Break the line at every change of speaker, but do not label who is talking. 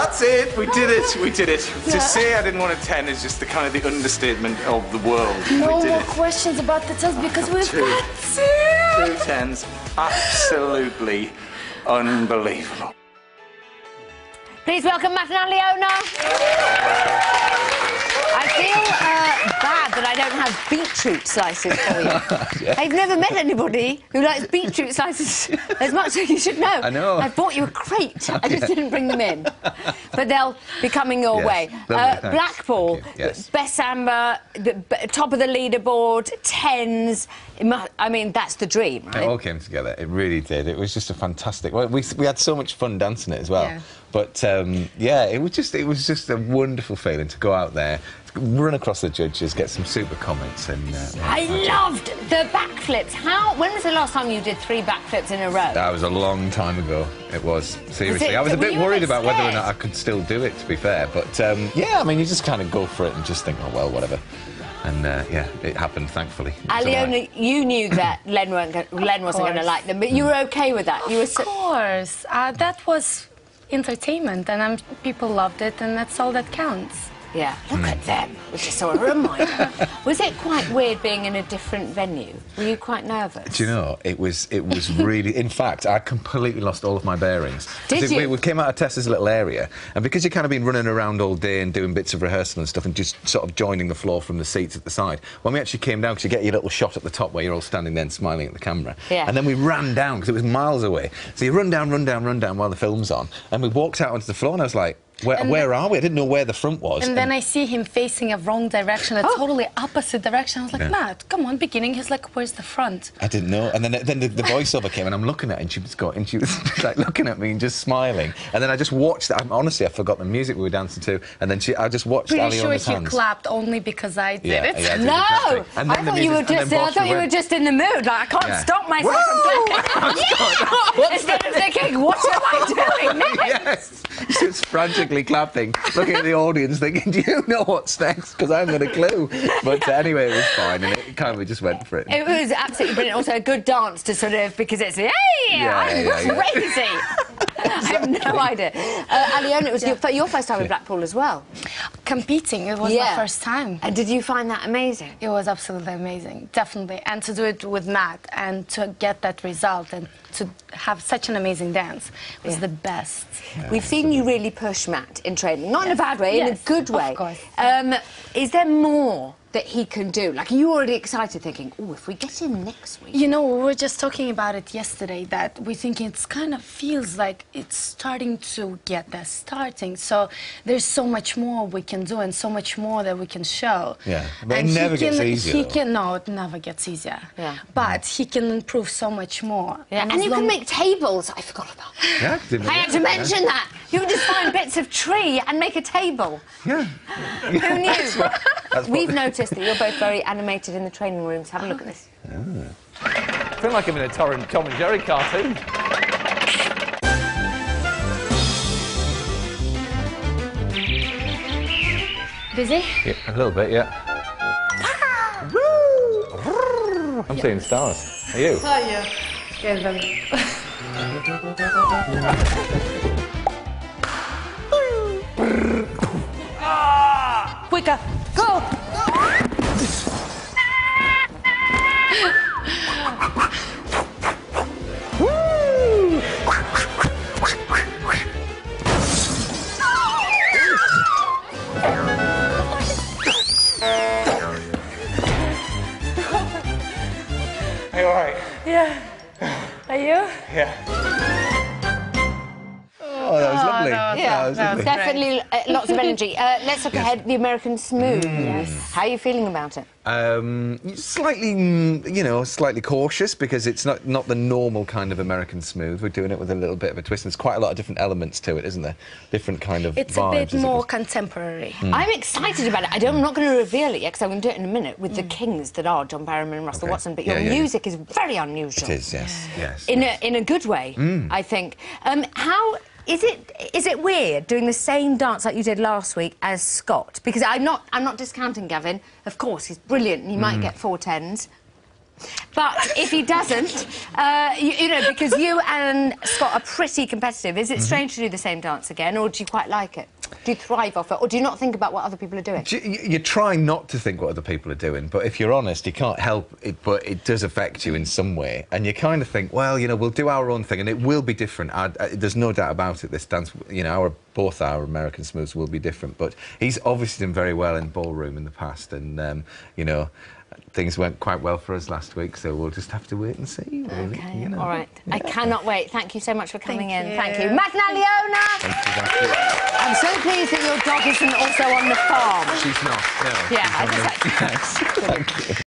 That's it. We did it. We did it. Yeah. To say I didn't want a 10 is just the kind of the understatement of the world.
No more questions about the test because we've got
two 10s. Absolutely unbelievable.
Please welcome Matt and Aliona. I feel bad that I don't have beetroot slices for you. Yeah. I've never met anybody who likes beetroot slices as much as you should know.
I know.
I bought you a crate. I just didn't bring them in. But they'll be coming your way. Blackpool, best samba, top of the leaderboard, 10s. I mean, that's the dream, right?
It all came together. It really did. It was just a fantastic... Well, we had so much fun dancing it as well. Yeah. But, yeah, it was just a wonderful feeling to go out there, run across the judges, get some super comments and...
I loved the backflips. When was the last time you did 3 backflips in a row?
That was a long time ago. It was, seriously. I was a bit worried about whether or not I could still do it, to be fair. But, yeah, I mean, you just kind of go for it and just think, oh, well, whatever. And, yeah, it happened, thankfully.
Aliona, you knew that Len wasn't going to like them, but you were OK with that? You were
of course. That was entertainment, and people loved it, and that's all that counts.
Yeah, look at them, which is so a reminder. Was it quite weird being in a different venue? Were you quite nervous?
Do you know, it was really... In fact, I completely lost all of my bearings.
Did you?
We came out of Tessa's little area, and because you've kind of been running around all day and doing bits of rehearsal and stuff and just sort of joining the floor from the seats at the side, when we actually came down, because you get your little shot at the top where you're all standing there and smiling at the camera, and then we ran down, because it was miles away. So you run down while the film's on, and we walked out onto the floor, and I was like, where are we? I didn't know where the front was.
And then I see him facing a wrong direction, a totally opposite direction. I was like, Matt, come on, beginning. He's like, where's the front?
I didn't know. And then the voiceover came, and I'm looking at her, and she was like looking at me and just smiling. And then I just watched it. Honestly, I forgot the music we were dancing to. And then I just watched Aliona's hands.
Pretty sure he clapped only because I did it.
Yeah,
no! Exactly. I thought you were just in the mood. Like, I can't stop myself from clapping. Instead of thinking, what am I doing next?
Yes. She was frantically clapping, looking at the audience, thinking, do you know what's next? Because I haven't got a clue. But anyway, it was fine, and it kind of just went for it.
It was absolutely brilliant. Also, a good dance to sort of, because it's, hey, I'm crazy. I have no idea. Aliona, it was your first time in Blackpool as well.
Competing, it was my first time.
And did you find that amazing?
It was absolutely amazing, definitely. And to do it with Matt and to get that result and to have such an amazing dance was the best.
Yeah, we've seen you really push Matt in training, not in a bad way, in a good way.
Of course.
Is there more that he can do? Like, are you already excited thinking, oh, if we get him next week?
You know, we were just talking about it yesterday, that we think it's kind of feels like it's starting to get there, So there's so much more we can do and so much more that we can show.
Yeah, but it never gets easier.
No, it never gets easier. Yeah. But he can improve so much more.
Yeah. And you can make tables. I forgot about that. Yeah, I had to mention that. You can just find bits of tree and make a table.
Yeah.
Who knew? We've noticed that you're both very animated in the training rooms. Have a look at this.
I feel like I'm in a Tom and Jerry cartoon.
Busy?
Yeah, a little bit, yeah. I'm seeing stars. Are you?
Oh, yeah. Get them.
Quicker, go!
Are you all right?
Yeah. Are you?
Yeah.
Oh, that was lovely.
That was lovely. Definitely lots of energy. Let's look ahead. The American Smooth. Yes. How are you feeling about it?
Slightly, slightly cautious, because it's not the normal kind of American Smooth. We're doing it with a little bit of a twist. There's quite a lot of different elements to it, isn't there? Different kind of
It's
vibes,
a bit more contemporary.
I'm excited about it. I'm not going to reveal it yet, because I'm going to do it in a minute with the kings that are John Barrowman and Russell Watson. But your music is very unusual.
It is, yes.
In a good way, I think. How... Is it weird doing the same dance like you did last week as Scott? Because I'm not discounting Gavin. Of course, he's brilliant and he might get 4 10s. But if he doesn't, you know, because you and Scott are pretty competitive, is it strange to do the same dance again, or do you quite like it? Do you thrive off it, or do you not think about what other people are doing?
You try not to think what other people are doing, but if you're honest, you can't help it, but it does affect you in some way. And you kind of think, well, you know, we'll do our own thing, and it will be different. There's no doubt about it, this dance, you know, both our American Smooths will be different. But he's obviously done very well in ballroom in the past, and, you know, things went quite well for us last week, so we'll just have to wait and see, really.
OK,
you know.
all right.
Yeah.
I cannot wait. Thank you so much for coming in.
Thank
Thank you. Matt and Aliona!
Thank you.
I'm so pleased that your dog isn't also on the farm.
She's not, no.
Yeah, I just like to...
Yes, thank you.